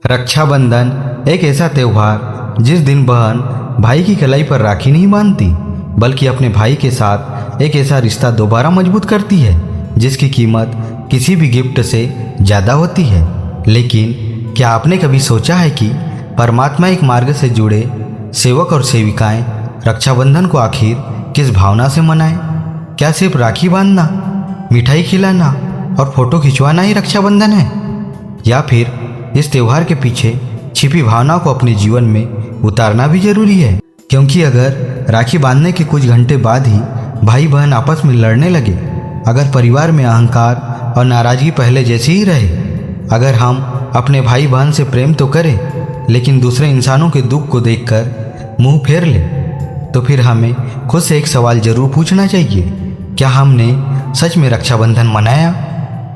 रक्षाबंधन एक ऐसा त्यौहार जिस दिन बहन भाई की कलाई पर राखी नहीं बांधती बल्कि अपने भाई के साथ एक ऐसा रिश्ता दोबारा मजबूत करती है जिसकी कीमत किसी भी गिफ्ट से ज़्यादा होती है। लेकिन क्या आपने कभी सोचा है कि परमात्मा एक मार्ग से जुड़े सेवक और सेविकाएं रक्षाबंधन को आखिर किस भावना से मनाएं? क्या सिर्फ राखी बांधना, मिठाई खिलाना और फोटो खिंचवाना ही रक्षाबंधन है, या फिर इस त्यौहार के पीछे छिपी भावना को अपने जीवन में उतारना भी जरूरी है? क्योंकि अगर राखी बांधने के कुछ घंटे बाद ही भाई बहन आपस में लड़ने लगे, अगर परिवार में अहंकार और नाराजगी पहले जैसी ही रहे, अगर हम अपने भाई बहन से प्रेम तो करें लेकिन दूसरे इंसानों के दुख को देखकर मुंह फेर ले, तो फिर हमें खुद से एक सवाल जरूर पूछना चाहिए, क्या हमने सच में रक्षाबंधन मनाया?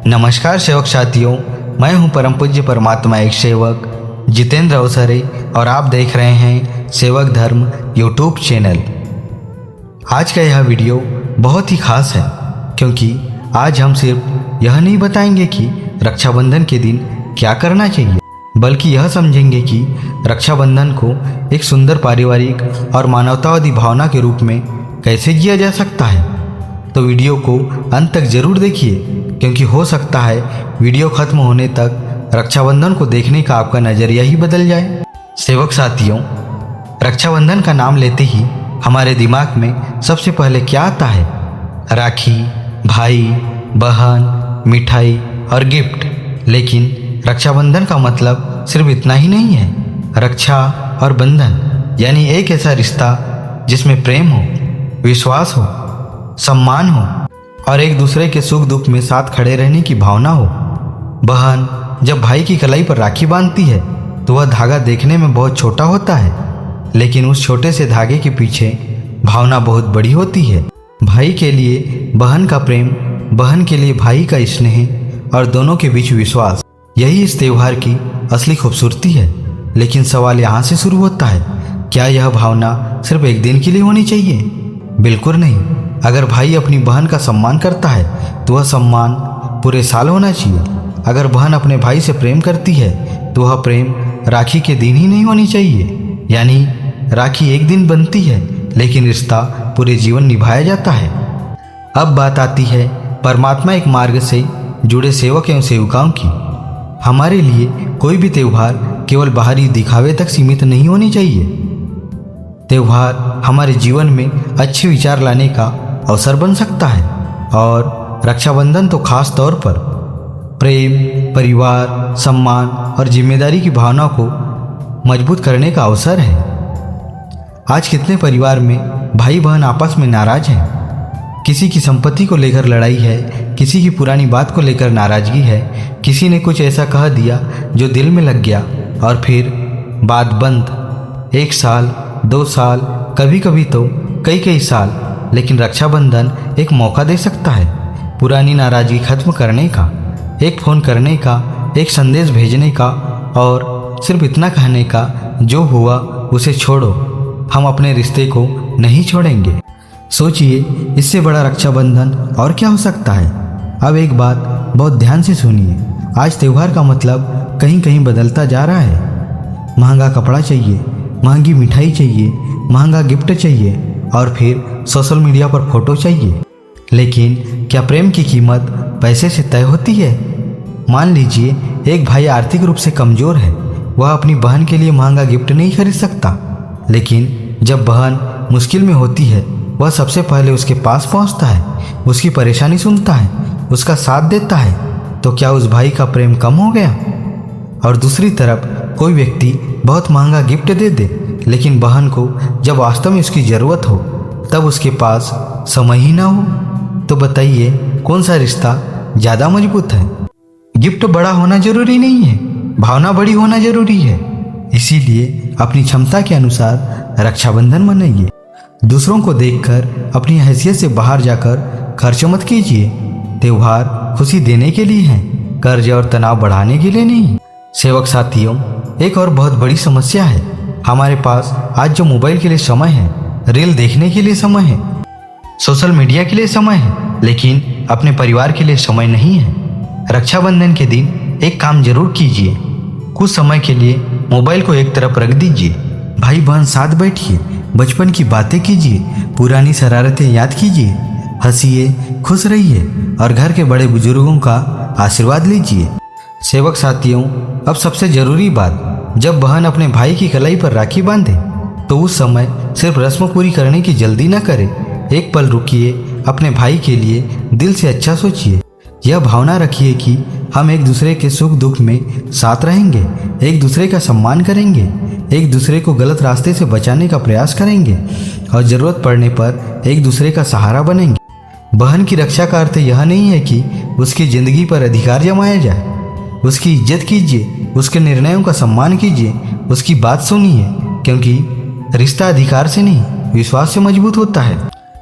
नमस्कार सेवक साथियों, मैं हूं परम पूज्य परमात्मा एक सेवक जितेंद्र अवसरे और आप देख रहे हैं सेवक धर्म यूट्यूब चैनल। आज का यह वीडियो बहुत ही खास है क्योंकि आज हम सिर्फ यह नहीं बताएंगे कि रक्षाबंधन के दिन क्या करना चाहिए, बल्कि यह समझेंगे कि रक्षाबंधन को एक सुंदर पारिवारिक और मानवतावादी भावना के रूप में कैसे जिया जा सकता है। तो वीडियो को अंत तक जरूर देखिए क्योंकि हो सकता है वीडियो खत्म होने तक रक्षाबंधन को देखने का आपका नजरिया ही बदल जाए। सेवक साथियों, रक्षाबंधन का नाम लेते ही हमारे दिमाग में सबसे पहले क्या आता है? राखी, भाई, बहन, मिठाई और गिफ्ट। लेकिन रक्षाबंधन का मतलब सिर्फ इतना ही नहीं है। रक्षा और बंधन यानी एक ऐसा रिश्ता जिसमें प्रेम हो, विश्वास हो, सम्मान हो और एक दूसरे के सुख दुख में साथ खड़े रहने की भावना हो। बहन जब भाई की कलाई पर राखी बांधती है तो वह धागा देखने में बहुत छोटा होता है, लेकिन उस छोटे से धागे के पीछे भावना बहुत बड़ी होती है। भाई के लिए बहन का प्रेम, बहन के लिए भाई का स्नेह और दोनों के बीच विश्वास, यही इस त्यौहार की असली खूबसूरती है। लेकिन सवाल यहाँ से शुरू होता है, क्या यह भावना सिर्फ एक दिन के लिए होनी चाहिए? बिल्कुल नहीं। अगर भाई अपनी बहन का सम्मान करता है तो वह सम्मान पूरे साल होना चाहिए। अगर बहन अपने भाई से प्रेम करती है तो वह प्रेम राखी के दिन ही नहीं होनी चाहिए। यानी राखी एक दिन बनती है लेकिन रिश्ता पूरे जीवन निभाया जाता है। अब बात आती है परमात्मा एक मार्ग से जुड़े सेवक एवं सेविकाओं की। हमारे लिए कोई भी त्यौहार केवल बाहरी दिखावे तक सीमित नहीं होनी चाहिए। त्यौहार हमारे जीवन में अच्छे विचार लाने का अवसर बन सकता है और रक्षाबंधन तो खास तौर पर प्रेम, परिवार, सम्मान और जिम्मेदारी की भावना को मजबूत करने का अवसर है। आज कितने परिवार में भाई बहन आपस में नाराज हैं। किसी की संपत्ति को लेकर लड़ाई है, किसी की पुरानी बात को लेकर नाराजगी है, किसी ने कुछ ऐसा कह दिया जो दिल में लग गया और फिर बात बंद। 1 साल, 2 साल, कभी कभी तो कई साल। लेकिन रक्षाबंधन एक मौका दे सकता है पुरानी नाराजगी खत्म करने का, एक फ़ोन करने का, एक संदेश भेजने का और सिर्फ इतना कहने का, जो हुआ उसे छोड़ो, हम अपने रिश्ते को नहीं छोड़ेंगे। सोचिए, इससे बड़ा रक्षाबंधन और क्या हो सकता है? अब एक बात बहुत ध्यान से सुनिए। आज त्यौहार का मतलब कहीं कहीं बदलता जा रहा है। महंगा कपड़ा चाहिए, महंगी मिठाई चाहिए, महंगा गिफ्ट चाहिए और फिर सोशल मीडिया पर फोटो चाहिए। लेकिन क्या प्रेम की कीमत पैसे से तय होती है? मान लीजिए एक भाई आर्थिक रूप से कमज़ोर है, वह अपनी बहन के लिए महंगा गिफ्ट नहीं खरीद सकता, लेकिन जब बहन मुश्किल में होती है वह सबसे पहले उसके पास पहुंचता है, उसकी परेशानी सुनता है, उसका साथ देता है। तो क्या उस भाई का प्रेम कम हो गया? और दूसरी तरफ कोई व्यक्ति बहुत महंगा गिफ्ट दे दे लेकिन बहन को जब वास्तव में उसकी ज़रूरत हो तब उसके पास समय ही ना हो, तो बताइए कौन सा रिश्ता ज़्यादा मजबूत है? गिफ्ट बड़ा होना जरूरी नहीं है, भावना बड़ी होना जरूरी है। इसीलिए अपनी क्षमता के अनुसार रक्षाबंधन मनाइए। दूसरों को देखकर अपनी हैसियत से बाहर जाकर खर्च मत कीजिए। त्यौहार खुशी देने के लिए है, कर्ज और तनाव बढ़ाने के लिए नहीं। सेवक साथियों, एक और बहुत बड़ी समस्या है। हमारे पास आज जो मोबाइल के लिए समय है, रील देखने के लिए समय है, सोशल मीडिया के लिए समय है, लेकिन अपने परिवार के लिए समय नहीं है। रक्षाबंधन के दिन एक काम जरूर कीजिए, कुछ समय के लिए मोबाइल को एक तरफ रख दीजिए। भाई बहन साथ बैठिए, बचपन की बातें कीजिए, पुरानी शरारतें याद कीजिए, हंसिए, खुश रहिए और घर के बड़े बुजुर्गों का आशीर्वाद लीजिए। सेवक साथियों, अब सबसे जरूरी बात, जब बहन अपने भाई की कलाई पर राखी बांधे तो उस समय सिर्फ रस्म पूरी करने की जल्दी न करे। एक पल रुकिए, अपने भाई के लिए दिल से अच्छा सोचिए। यह भावना रखिए कि हम एक दूसरे के सुख दुख में साथ रहेंगे, एक दूसरे का सम्मान करेंगे, एक दूसरे को गलत रास्ते से बचाने का प्रयास करेंगे और ज़रूरत पड़ने पर एक दूसरे का सहारा बनेंगे। बहन की रक्षा का अर्थ यह नहीं है कि उसकी ज़िंदगी पर अधिकार जमाया जाए। उसकी इज्जत कीजिए, उसके निर्णयों का सम्मान कीजिए, उसकी बात सुनिए, क्योंकि रिश्ता अधिकार से नहीं विश्वास से मजबूत होता है।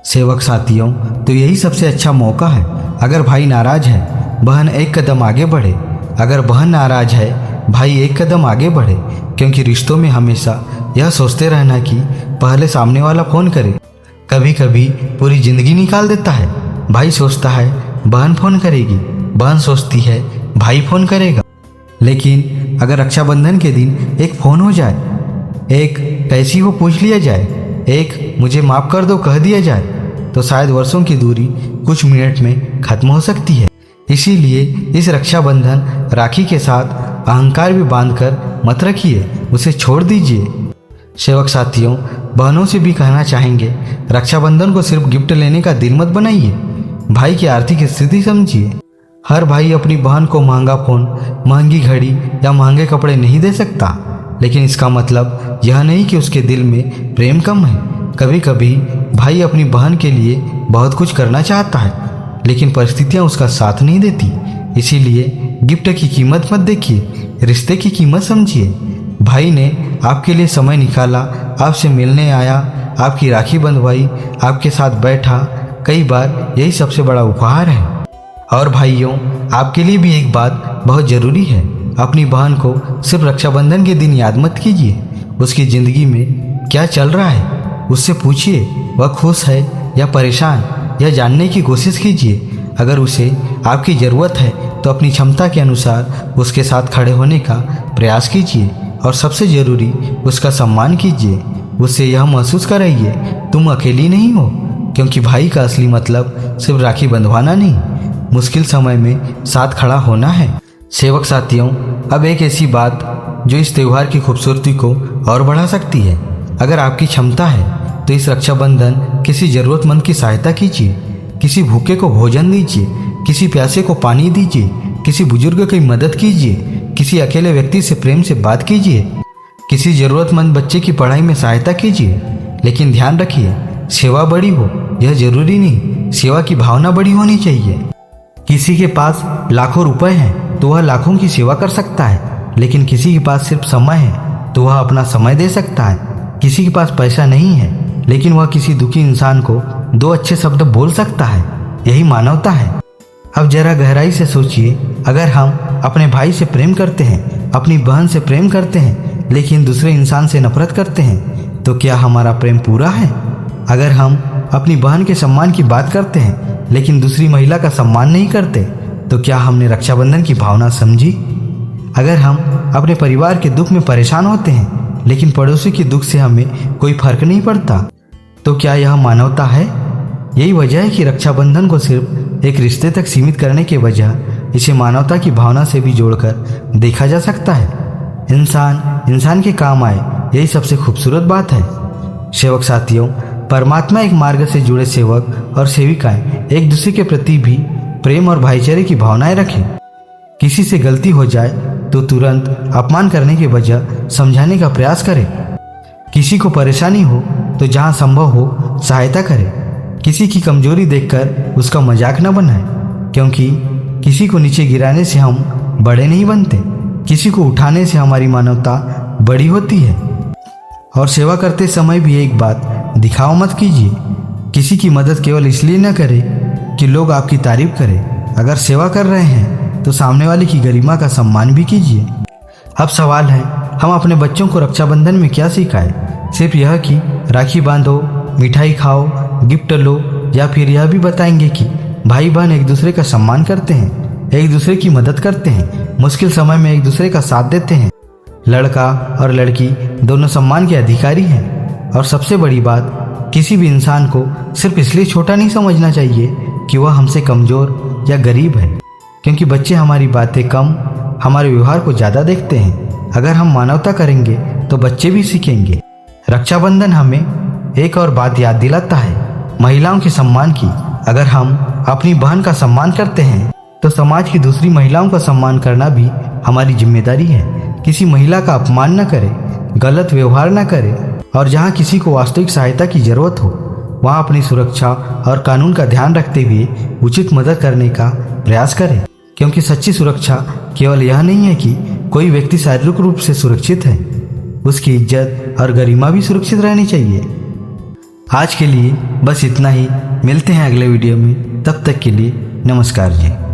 सेवक साथियों, तो यही सबसे अच्छा मौका है। अगर भाई नाराज है, बहन एक कदम आगे बढ़े। अगर बहन नाराज है, भाई एक कदम आगे बढ़े, क्योंकि रिश्तों में हमेशा यह सोचते रहना कि पहले सामने वाला फोन करे कभी कभी पूरी जिंदगी निकाल देता है। भाई सोचता है बहन फोन करेगी, बहन सोचती है भाई फोन करेगा। लेकिन अगर रक्षाबंधन के दिन एक फोन हो जाए, एक कैसी हो पूछ लिया जाए, एक मुझे माफ़ कर दो कह दिया जाए, तो शायद वर्षों की दूरी कुछ मिनट में खत्म हो सकती है। इसीलिए इस रक्षाबंधन राखी के साथ अहंकार भी बांधकर मत रखिए, उसे छोड़ दीजिए। सेवक साथियों, बहनों से भी कहना चाहेंगे, रक्षाबंधन को सिर्फ गिफ्ट लेने का दिन मत बनाइए, भाई की आर्थिक स्थिति समझिए। हर भाई अपनी बहन को महंगा फ़ोन, महंगी घड़ी या महंगे कपड़े नहीं दे सकता, लेकिन इसका मतलब यह नहीं कि उसके दिल में प्रेम कम है। कभी कभी भाई अपनी बहन के लिए बहुत कुछ करना चाहता है, लेकिन परिस्थितियां उसका साथ नहीं देती। इसीलिए गिफ्ट की कीमत मत देखिए, रिश्ते की कीमत समझिए। भाई ने आपके लिए समय निकाला, आपसे मिलने आया, आपकी राखी बंधवाई, आपके साथ बैठा। कई बार यही सबसे बड़ा उपहार है। और भाइयों, आपके लिए भी एक बात बहुत ज़रूरी है, अपनी बहन को सिर्फ रक्षाबंधन के दिन याद मत कीजिए। उसकी ज़िंदगी में क्या चल रहा है उससे पूछिए, वह खुश है या परेशान, यह जानने की कोशिश कीजिए। अगर उसे आपकी ज़रूरत है तो अपनी क्षमता के अनुसार उसके साथ खड़े होने का प्रयास कीजिए और सबसे ज़रूरी उसका सम्मान कीजिए। उससे यह महसूस कराइए तुम अकेली नहीं हो, क्योंकि भाई का असली मतलब सिर्फ राखी बंधवाना नहीं, मुश्किल समय में साथ खड़ा होना है। सेवक साथियों, अब एक ऐसी बात जो इस त्यौहार की खूबसूरती को और बढ़ा सकती है। अगर आपकी क्षमता है तो इस रक्षाबंधन किसी ज़रूरतमंद की सहायता कीजिए, किसी भूखे को भोजन दीजिए, किसी प्यासे को पानी दीजिए, किसी बुजुर्ग की मदद कीजिए, किसी अकेले व्यक्ति से प्रेम से बात कीजिए, किसी ज़रूरतमंद बच्चे की पढ़ाई में सहायता कीजिए। लेकिन ध्यान रखिए, सेवा बड़ी हो यह जरूरी नहीं, सेवा की भावना बड़ी होनी चाहिए। किसी के पास लाखों रुपए हैं तो वह लाखों की सेवा कर सकता है, लेकिन किसी के पास सिर्फ समय है तो वह अपना समय दे सकता है। किसी के पास पैसा नहीं है लेकिन वह किसी दुखी इंसान को 2 अच्छे शब्द बोल सकता है। यही मानवता है। अब जरा गहराई से सोचिए, अगर हम अपने भाई से प्रेम करते हैं, अपनी बहन से प्रेम करते हैं, लेकिन दूसरे इंसान से नफरत करते हैं, तो क्या हमारा प्रेम पूरा है? अगर हम अपनी बहन के सम्मान की बात करते हैं लेकिन दूसरी महिला का सम्मान नहीं करते, तो क्या हमने रक्षाबंधन की भावना समझी? अगर हम अपने परिवार के दुख में परेशान होते हैं लेकिन पड़ोसी के दुख से हमें कोई फर्क नहीं पड़ता, तो क्या यह मानवता है? यही वजह है कि रक्षाबंधन को सिर्फ एक रिश्ते तक सीमित करने के बजाय इसे मानवता की भावना से भी जोड़कर देखा जा सकता है। इंसान के काम आए, यही सबसे खूबसूरत बात है। सेवक साथियों, परमात्मा एक मार्ग से जुड़े सेवक और सेविकाएं एक दूसरे के प्रति भी प्रेम और भाईचारे की भावनाएं रखें। किसी से गलती हो जाए तो तुरंत अपमान करने के बजाय समझाने का प्रयास करें। किसी को परेशानी हो तो जहां संभव हो सहायता करें। किसी की कमजोरी देखकर उसका मजाक न बनाएं, क्योंकि किसी को नीचे गिराने से हम बड़े नहीं बनते, किसी को उठाने से हमारी मानवता बड़ी होती है। और सेवा करते समय भी एक बात, दिखावा मत कीजिए। किसी की मदद केवल इसलिए न करें कि लोग आपकी तारीफ करें। अगर सेवा कर रहे हैं तो सामने वाले की गरिमा का सम्मान भी कीजिए। अब सवाल है, हम अपने बच्चों को रक्षाबंधन में क्या सिखाएं? सिर्फ यह कि राखी बांधो, मिठाई खाओ, गिफ्ट लो, या फिर यह भी बताएंगे कि भाई बहन एक दूसरे का सम्मान करते हैं, एक दूसरे की मदद करते हैं, मुश्किल समय में एक दूसरे का साथ देते हैं? लड़का और लड़की दोनों सम्मान के अधिकारी हैं। और सबसे बड़ी बात, किसी भी इंसान को सिर्फ इसलिए छोटा नहीं समझना चाहिए कि वह हमसे कमज़ोर या गरीब है, क्योंकि बच्चे हमारी बातें कम, हमारे व्यवहार को ज़्यादा देखते हैं। अगर हम मानवता करेंगे तो बच्चे भी सीखेंगे। रक्षाबंधन हमें एक और बात याद दिलाता है, महिलाओं के सम्मान की। अगर हम अपनी बहन का सम्मान करते हैं तो समाज की दूसरी महिलाओं का सम्मान करना भी हमारी जिम्मेदारी है। किसी महिला का अपमान न करें, गलत व्यवहार न करें, और जहाँ किसी को वास्तविक सहायता की जरूरत हो वहाँ अपनी सुरक्षा और कानून का ध्यान रखते हुए उचित मदद करने का प्रयास करें। क्योंकि सच्ची सुरक्षा केवल यह नहीं है कि कोई व्यक्ति शारीरिक रूप से सुरक्षित है, उसकी इज्जत और गरिमा भी सुरक्षित रहनी चाहिए। आज के लिए बस इतना ही। मिलते हैं अगले वीडियो में, तब तक के लिए नमस्कार जी।